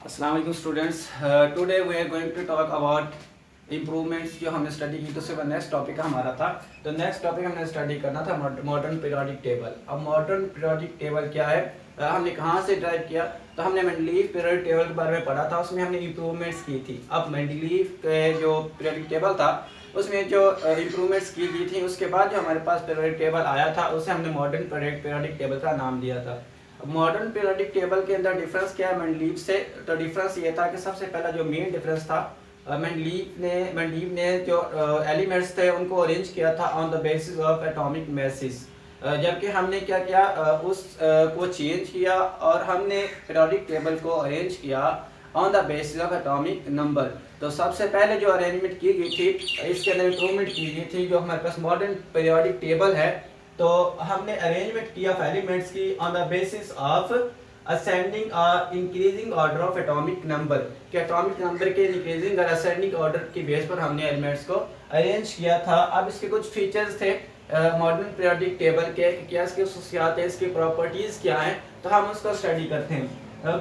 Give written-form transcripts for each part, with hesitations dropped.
अस्सलाम वालेकुम students. Today we are going to talk about improvements जो हमने स्टडी की। तो उससे नेक्स्ट टॉपिक हमारा था, तो नेक्स्ट टॉपिक हमने स्टडी करना था मॉडर्न पीरियोडिक टेबल। अब मॉडर्न पीरियोडिक टेबल क्या है, हमने कहाँ से ड्राइव किया, तो हमने मेंडलीव पीरियोडिक टेबल के बारे में पढ़ा था। उसमें हमने इम्प्रूवमेंट्स की थी। अब मेंडलीव के जो पीरियोडिक टेबल था उसमें जो इम्प्रूवमेंट्स की गई थी, उसके बाद जो हमारे पास पीरियोडिक टेबल आया था उसे हमने मॉडर्न पीरियोडिक टेबल का नाम दिया था। मॉडर्न पीरियोडिक टेबल के अंदर डिफरेंस क्या है मेंडलीव से, तो डिफरेंस ये था कि सबसे पहला जो मेन डिफरेंस था, मेंडलीव ने जो एलिमेंट्स थे उनको अरेंज किया था on the basis of atomic masses, जबकि हमने क्या किया, उस को चेंज किया और हमने पीरियोडिक टेबल को अरेंज किया on the basis of atomic number. तो सबसे पहले जो अरेंजमेंट की गई थी, इसके अंदर इम्प्रूवमेंट की गई थी। जो हमारे पास मॉडर्न पीरियोडिक टेबल है, तो हमने अरेंजमेंट किया एलिमेंट्स की on the basis of ascending और increasing order of atomic number, कि एटॉमिक नंबर के इंक्रीजिंग और असेंडिंग ऑर्डर की बेस पर हमने एलिमेंट्स को अरेंज किया था। अब इसके कुछ फीचर्स थे मॉडर्न पीरियोडिक टेबल के, क्या इसकी खसूसियात है, इसकी प्रॉपर्टीज क्या हैं, तो हम उसको स्टडी करते हैं।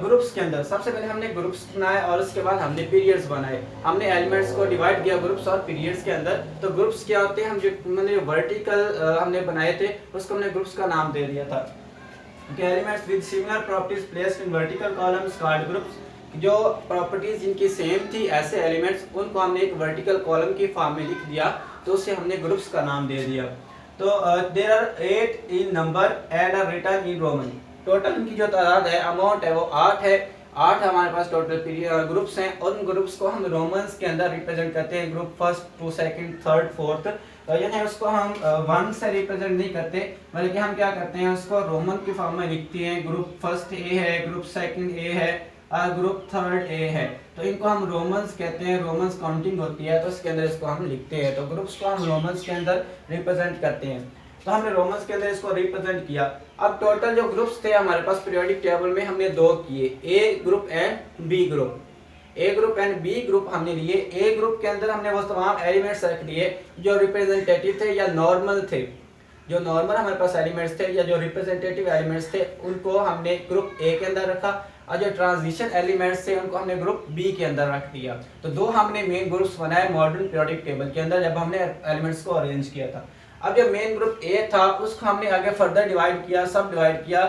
ग्रुप्स के अंदर सबसे पहले हमने ग्रुप्स बनाए और उसके बाद हमने पीरियड्स बनाए। हमने एलिमेंट्स को डिवाइड किया ग्रुप्स और पीरियड्स के अंदर। तो ग्रुप्स क्या होते हैं, हम जो मैंने वर्टिकल हमने बनाए थे उसको हमने ग्रुप्स का नाम दे दिया था। Elements with similar properties placed in vertical columns called groups. जो प्रॉपर्टीज जिनकी सेम थी ऐसे एलिमेंट्स, उनको हमने एक वर्टिकल कॉलम की फॉर्म में लिख दिया, तो उसे हमने ग्रुप्स का नाम दे दिया। तो there are 8 in number and are written in Roman. Total इनकी जो तादाद है, अमाउंट है, वो 8 है। 8 हमारे पास टोटल ग्रुप्स हैं और उन ग्रुप्स को हम रोमन्स के अंदर रिप्रेजेंट करते हैं। Group first, two, second, third, fourth, यानी उसको हम 1 से रिप्रेजेंट नहीं करते, बल्कि हम क्या करते हैं, उसको रोमन की फॉर्म में लिखते हैं। ग्रुप फर्स्ट ए है, ग्रुप सेकंड ए है, ग्रुप थर्ड ए है। तो इनको हम रोमन्स कहते हैं, रोमन्स काउंटिंग होती है, तो इसके अंदर इसको हम लिखते हैं। तो ग्रुप्स को हम रोमन्स के अंदर रिप्रेजेंट करते हैं। तो हमने रोमन्स के अंदर इसको रिप्रेजेंट किया। अब टोटल जो ग्रुप्स थे हमारे पास पीरियोडिक टेबल में, हमने 2 किए, A group and B group. A group and B group हमने लिए। ए ग्रुप के अंदर हमने वो तमाम एलिमेंट्स रख दिए जो रिप्रेजेंटेटिव थे या नॉर्मल थे। जो नॉर्मल हमारे पास एलिमेंट्स थे या जो रिप्रेजेंटेटिव एलिमेंट्स थे, उनको हमने ग्रुप ए के अंदर रखा, और जो ट्रांजिशन एलिमेंट्स थे उनको हमने ग्रुप बी के अंदर रख दिया। तो 2 हमने मेन ग्रुप्स बनाए मॉडर्न पीरियोडिक टेबल के अंदर जब हमने एलिमेंट्स को अरेंज किया था। अब जो मेन ग्रुप ए था उसको हमने आगे फर्दर डिवाइड किया, सब डिवाइड किया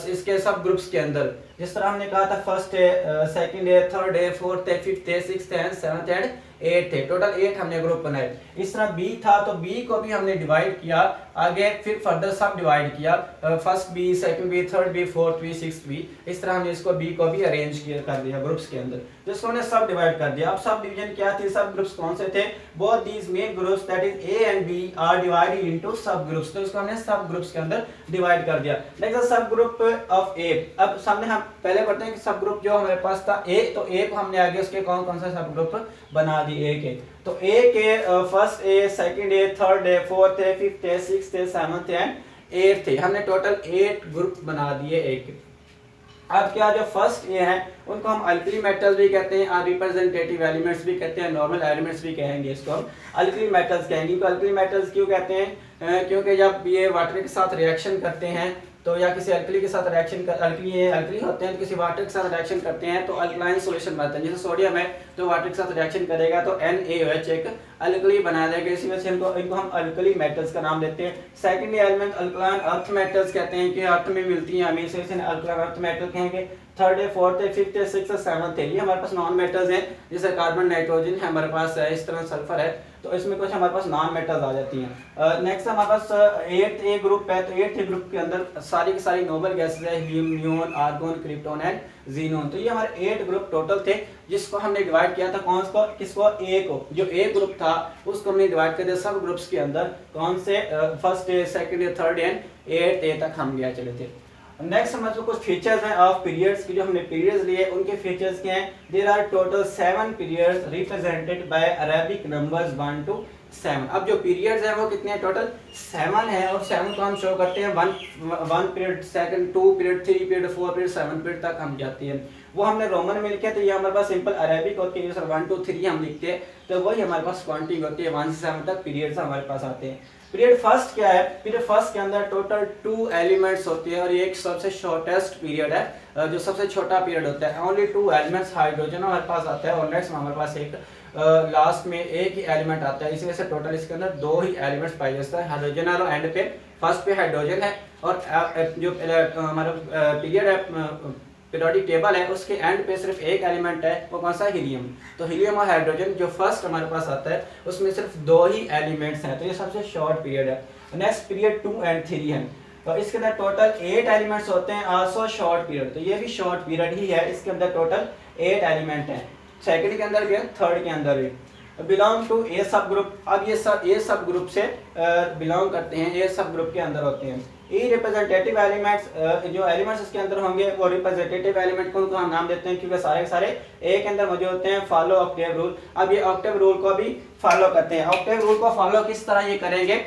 इसके सब ग्रुप्स के अंदर। जिस तरह हमने कहा था फर्स्ट है, सेकंड है, थर्ड है, फोर्थ है, फिफ्थ है, सिक्स्थ है, सेवंथ एंड 8 थे। टोटल 8 हमने ग्रुप बनाए। इस तरह बी था तो बी को भी हमने डिवाइड किया आगे, फिर फर्दर सब डिवाइड किया, first B, second B, third B, fourth B, sixth B. इस तरह हमने इसको बी को भी अरेंज किया कर दिया ग्रुप्स के अंदर, जिसको हमने सब डिवाइड कर दिया। अब सब डिवीजन क्या थी, सब ग्रुप्स कौन से थे, both these main groups that is A and B are divided into subgroups. तो इसको हमने सब ग्रुप्स के अंदर डिवाइड कर दिया। नेक्स्ट सब ग्रुप ऑफ ए। अब सामने हम पहले पढ़ते हैं कि सब ग्रुप जो हमारे पास था ए, तो ए को हमने आगे उसके कौन कौन सा सब ग्रुप बना दिए ए के। तो ए के first A, second A, third A, fourth A, fifth A, sixth A, seventh and 8 थे। हमने टोटल 8 ग्रुप बना दिए ए के। अब क्या, जो फर्स्ट ए है उनको हम अल्कली मेटल्स भी कहते हैं और रिप्रेजेंटेटिव एलिमेंट्स भी कहते हैं, नॉर्मल एलिमेंट्स भी कहेंगे, इसको हम अल्कली मेटल्स कहेंगे। तो अल्कली मेटल्स क्यों कहते हैं, क्योंकि जब ये वाटर के साथ रिएक्शन करते हैं, तो या किसी अल्कली के साथ रिएक्शन कर, अल्कली होते हैं तो किसी वाटर के साथ रिएक्शन करते हैं तो अल्कलाइन सॉल्यूशन बनता है। जैसे सोडियम है तो वाटर के साथ रिएक्शन करेगा तो NaOH एक अल्कली बना देगा, इसी वजह से इनको हम अल्कली मेटल्स का नाम देते हैं। Second element alkaline earth metals कहते हैं कि अर्थ में मिलती हैं हमें, इसे अल्कलाइन अर्थ मेटल कहेंगे। थर्ड है, फोर्थ है, फिफ्थ है, सिक्स्थ है, सेवंथ है, ये हमारे पास नॉन मेटल्स हैं। जैसे कार्बन, नाइट्रोजन है हमारे पास है, इस तरह सल्फर है, तो इसमें कुछ हमारे पास नॉन मेटल्स आ जाती हैं। नेक्स्ट हमारे पास 8th ए ग्रुप है। तो 8th ग्रुप के अंदर सारी की सारी नोबल गैसेस है, helium, neon, argon, krypton and xenon. तो ये हमारे 8 ग्रुप टोटल थे, जिसको हमने डिवाइड किया था कौन को, किसको, ए को। जो ए ग्रुप था उसको हमने डिवाइड कर दिया सब ग्रुप्स के अंदर, कौन से, first A, second A, third and 8th ए तक हम गया चले थे। नेक्स्ट हमारे पास कुछ फीचर्स हैं ऑफ पीरियड्स की, जो हमने पीरियड्स लिए उनके फीचर्स क्या हैं। There are total 7 periods represented by Arabic numbers 1 to 7। अब जो पीरियड्स हैं वो कितने हैं, टोटल 7 है, और 7 को हम शो करते हैं 1 period, second 2 period, 3 period, 4 period, 7 period तक हम जाती है। वो हमने रोमन में लिखे, तो ये हमारे पास सिंपल अरेबिक होती है, 1 2 3 हम लिखते हैं, तो वही हमारे पास काउंटिंग होती है 1 से 7 तक पीरियड्स हमारे पास आते हैं। पीरियड फर्स्ट क्या है, पीरियड फर्स्ट के अंदर टोटल 2 एलिमेंट्स होती है और ये एक सबसे शॉर्टेस्ट पीरियड है, जो सबसे छोटा पीरियड होता है। ओनली 2 एलिमेंट्स हाइड्रोजन हमारे पास आता है और नेक्स्ट में हमारे पास एक लास्ट में एक ही एलिमेंट आता है। इसी वजह से टोटल इसके अंदर 2 ही एलिमेंट्स पाए जाते हैं। हाइड्रोजन और एंड पे फर्स्ट पे हाइड्रोजन है और जो हमारा पीरियड है पीरियोडिक टेबल है उसके एंड पे सिर्फ एक एलिमेंट है, वो कौन सा, हीलियम। तो हीलियम और हाइड्रोजन जो फर्स्ट हमारे पास आता है उसमें सिर्फ 2 ही एलिमेंट्स हैं, तो ये सबसे शॉर्ट पीरियड है। नेक्स्ट पीरियड 2 और 3 है, तो इसके अंदर टोटल 8 एलिमेंट्स होते हैं, आल्सो शॉर्ट पीरियड। तो ये भी शॉर्ट पीरियड ही है, इसके अंदर टोटल 8 एलिमेंट हैं। सेकंड के अंदर भी है, थर्ड के अंदर भी। बिलोंग टू ए सब ग्रुप, अब ये सब ए सब ग्रुप से बिलोंग करते हैं, ए सब ग्रुप के अंदर होते हैं। ई रिप्रेजेंटेटिव एलिमेंट्स, जो एलिमेंट्स इसके अंदर होंगे वो रिप्रेजेंटेटिव एलिमेंट को हम नाम देते हैं क्योंकि सारे सारे ए के अंदर मौजूद होते हैं। फॉलो ऑक्टेव रूल, अब ये ऑक्टेव रूल को भी फॉलो करते हैं। ऑक्टेव रूल को फॉलो किस तरह ये करेंगे,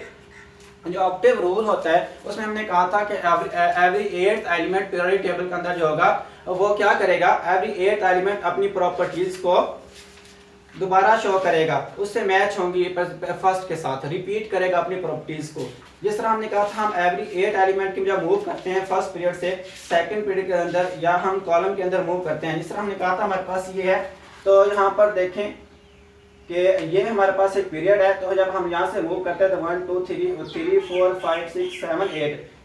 जो ऑक्टेव रूल होता है उसमें हमने कहा था कि every 8th element periodic table के अंदर जो होगा वो क्या करेगा, एवरी 8th एलिमेंट अपनी प्रॉपर्टीज को दोबारा शो करेगा, उससे मैच होंगी फर्स्ट के साथ, रिपीट करेगा अपनी प्रॉपर्टीज को। जिस तरह हमने कहा था हम एवरी 8 एलिमेंट की जब मूव करते हैं फर्स्ट पीरियड से सेकंड पीरियड के अंदर या हम कॉलम के अंदर मूव करते हैं, जिस तरह हमने कहा था हमारे पास ये है, तो यहाँ पर देखें कि ये हमारे पास एक पीरियड है। तो जब हम यहाँ से मूव करते हैं तो 1 2 3 4 5 6 7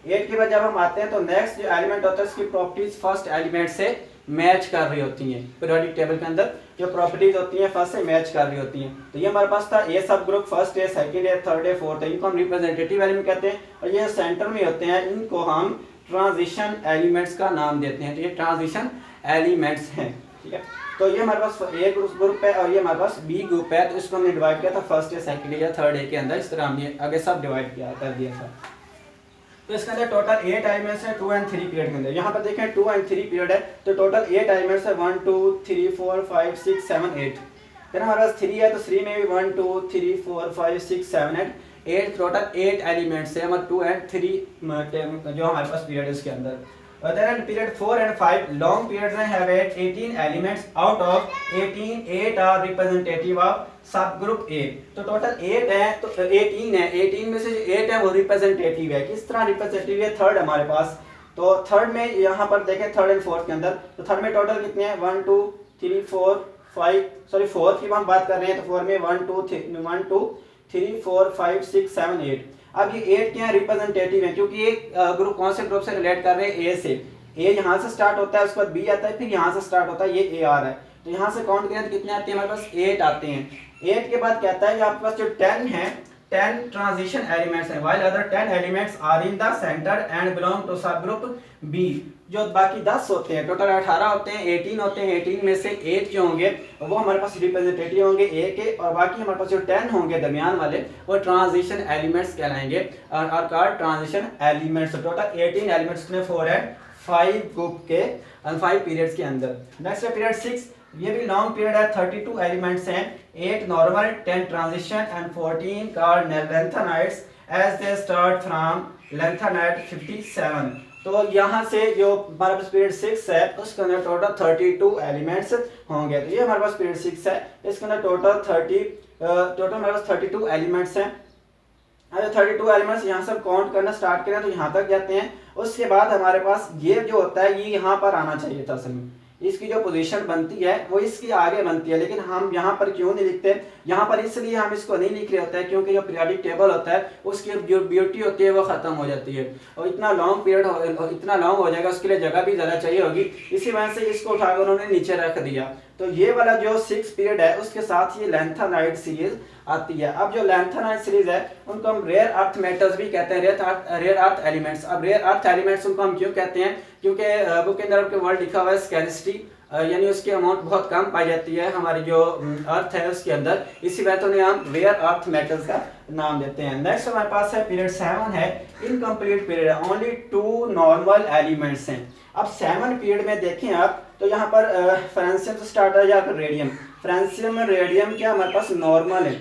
8 के बाद जब हम आते हैं तो नेक्स्ट जो एलिमेंट होता है उसकी प्रॉपर्टीज फर्स्ट एलिमेंट से मैच कर रही होती हैं। पीरियोडिक टेबल के अंदर जो प्रॉपर्टीज होती हैं फर्स्ट से मैच कर रही होती हैं। तो ये हमारे पास था ए सब ग्रुप, फर्स्ट है, सेकंड है, थर्ड है, फोर्थ है, इनको हम रिप्रेजेंटेटिव एलिमेंट कहते हैं और ये सेंटर में होते हैं, इनको हम ट्रांजिशन एलिमेंट्स का नाम देते हैं। तो ये ट्रांजिशन एलिमेंट्स हैं, ठीक है। तो ये हमारे पास ए ग्रुप है और ये हमारे पास बी ग्रुप है, तो इसको हमने डिवाइड किया था फर्स्ट है, सेकंड है या थर्ड है के अंदर, इस तरह हमने आगे सब डिवाइड किया कर दिया था। तो इसके अंदर टोटल 8 एलिमेंट्स हैं 2 और 3 पीरियड के अंदर। यहाँ पर देखें 2 और 3 पीरियड है तो टोटल 8 एलिमेंट्स है, 1 2 3 4 5 6 7 8। फिर हमारे पास 3 है तो 3 में भी 1 2 3 4 5 6 7 8 टोटल 8 एलिमेंट्स है हमारे 2 और 3 जो हमारे पास पीरियड है उसके अंदर। Then period 4 and 5 long periods have 18 elements, out of 18 8 are representative of subgroup A। तो टोटल 8 है तो 18 है, 18 में से जो 8 है वो रिप्रेजेंटेटिव है। किस तरह रिप्रेजेंटेटिव है, थर्ड हमारे पास, तो थर्ड में यहाँ पर देखें थर्ड एंड फोर्थ के अंदर, तो थर्ड में टोटल कितने हैं 1 2 3 4 5, सॉरी फोर्थ की हम बात कर रहे हैं तो 4 में 1 2 3 4 5 6 7 8। अब ये 8 क्या रिप्रेजेंटेटिव है क्योंकि ये ग्रुप कौन से ग्रुप से रिलेट कर रहे हैं, ए से। ए यहाँ से स्टार्ट होता है, उसके बाद बी आता है, फिर यहाँ से स्टार्ट होता है, ये ए आ रहा है। तो यहाँ से काउंट करें तो कितने आते हैं हमारे पास, 8 आते हैं। 8 के बाद कहता है आपके पास जो 10 है, 10 ट्रांजिशन एलिमेंट्स हैं, while other 10 elements are in the center and belong to subgroup B। जो बाकी 10 होते हैं, टोटल 18 होते हैं, 18 होते हैं, 18 में से 8 जो होंगे वो हमारे पास रिप्रेजेंटेटिव होंगे ए के, और बाकी हमारे पास जो 10 होंगे दरमियान वाले वो ट्रांजिशन एलिमेंट्स कहलाएंगे और called transition elements. Total 18 elements में 4 है 5 ग्रुप के 5 पीरियड्स के अंदर। नेक्स्ट है पीरियड 6, ये भी लॉन्ग पीरियड है, 32 एलिमेंट्स हैं, 8 normal, 10 transition and 14 called lanthanides as they start from lanthanide 57। तो यहाँ से जो हमारे पास पीरियड 6 है उसके अंदर टोटल 32 एलिमेंट्स होंगे। तो ये हमारे पास पीरियड 6 है, इसके अंदर टोटल हमारे पास 32 एलिमेंट्स हैं। अगर 32 एलिमेंट्स यहाँ से काउंट करना स्टार्ट करें तो यहाँ तक जाते हैं। उसके बाद हमारे पास ये जो होता है ये यहाँ पर आना चाहिए था, असल में इसकी जो पोजीशन बनती है वो इसके आगे बनती है, लेकिन हम यहाँ पर क्यों नहीं लिखते, यहाँ पर इसलिए हम इसको नहीं लिख रहे होते हैं क्योंकि जो पीरियोडिक टेबल होता है उसकी जो ब्यूटी होती है वो खत्म हो जाती है और इतना लॉन्ग पीरियड इतना लॉन्ग हो जाएगा, उसके लिए जगह भी ज़्यादा चाहिए होगी, इसी वजह से इसको उठाकर उन्होंने नीचे रख दिया। तो ये वाला जो 6 पीरियड है उसके साथ ये लैंथेनाइड सीरीज आती है। अब जो लैंथेनाइड सीरीज है उनको हम रेयर अर्थ मेटल्स भी कहते हैं, रेयर अर्थ एलिमेंट्स। अब रेयर अर्थ एलिमेंट्स उनको हम क्यों कहते हैं, क्योंकि बुक के अंदर आपके वर्ड लिखा हुआ है स्कैरसिटी, यानी उसकी अमाउंट बहुत कम पाई जाती है हमारी जो अर्थ है उसके अंदर, इसी वजह से हम रेयर अर्थ मेटल्स का नाम देते हैं। नेक्स्ट हमारे पास है पीरियड 7 है, इनकम्प्लीट पीरियड है, ओनली 2 नॉर्मल एलिमेंट्स हैं। अब 7 पीरियड में देखें आप तो यहाँ पर फ्रांसियम से स्टार्ट है या फिर रेडियम, फ्रांसियम रेडियम क्या हमारे पास नॉर्मल है,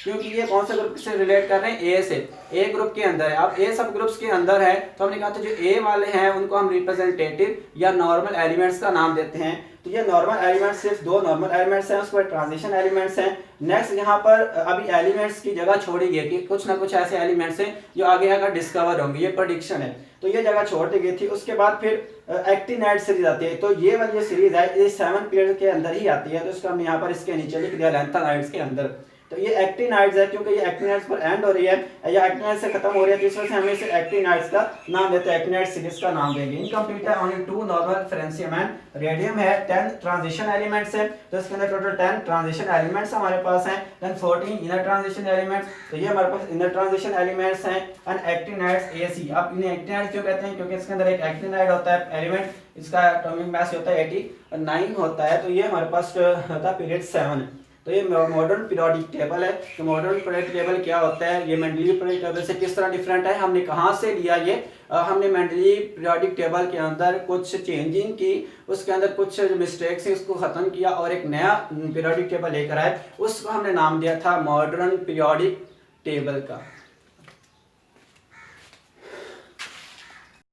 क्योंकि ये कौन सा ग्रुप से रिलेट कर रहे हैं, ए से, ए ग्रुप के अंदर है। अब ए सब ग्रुप्स के अंदर है तो हमने कहा था जो ए वाले हैं उनको हम रिप्रेजेंटेटिव या नॉर्मल एलिमेंट्स का नाम देते हैं। तो ये नॉर्मल एलिमेंट्स सिर्फ दो नॉर्मल एलिमेंट्स हैं, उसके बाद ट्रांजिशन एलिमेंट्स हैं। नेक्स्ट यहाँ पर अभी एलिमेंट्स की जगह छोड़ी गई कि कुछ ना कुछ ऐसे एलिमेंट्स हैं जो आगे आकर डिस्कवर होंगे, ये प्रेडिक्शन है, तो ये जगह छोड़ दी गई थी। उसके बाद फिर एक्टिनाइड सीरीज आती है, तो ये वाली सीरीज है ये 7 पीरियड के अंदर ही आती है, तो इसको हम यहाँ पर इसके नीचे लिख दिया लैंथेनाइड्स के अंदर। तो ये एक्टिनाइड्स है क्योंकि ये एक्टिनाइड्स पर एंड हो रही है या एक्टिनाइड से खत्म हो रही है, तो इस वजह से हमें इसे एक्टिनाइड्स का नाम देते हैं, एक्टिनाइड सीरीज का नाम देंगे। इनकम्प्लीट है, only 2 normal francium and radium है, 10 ट्रांजिशन एलिमेंट्स है, तो इसके अंदर टोटल 10 ट्रांजिशन एलिमेंट्स हमारे पास हैं, देन 14 इनर ट्रांजिशन एलिमेंट्स, तो ये हमारे पास इनर ट्रांजिशन एलिमेंट्स हैं, एंड एक्टिनाइड्स AC। अब इन्हें एक्टिनाइड क्यों कहते हैं, क्योंकि इसके अंदर एक एक्टिनाइड होता है एलिमेंट, इसका एटॉमिक मास होता है 89 होता है, तो ये हमारे पास होता है पीरियड 7। तो ये मॉडर्न पीरियोडिक टेबल है। तो मॉडर्न पीरियोडिक टेबल क्या होता है, ये मेंडलीव पीरियोडिक टेबल से किस तरह डिफरेंट है, हमने कहाँ से लिया ये, हमने मेंडलीव पीरियोडिक टेबल के अंदर कुछ चेंजिंग की, उसके अंदर कुछ मिस्टेक्स हैं उसको ख़त्म किया और एक नया पीरियोडिक टेबल लेकर आए, उसको हमने नाम दिया था मॉडर्न पीरियोडिक टेबल का।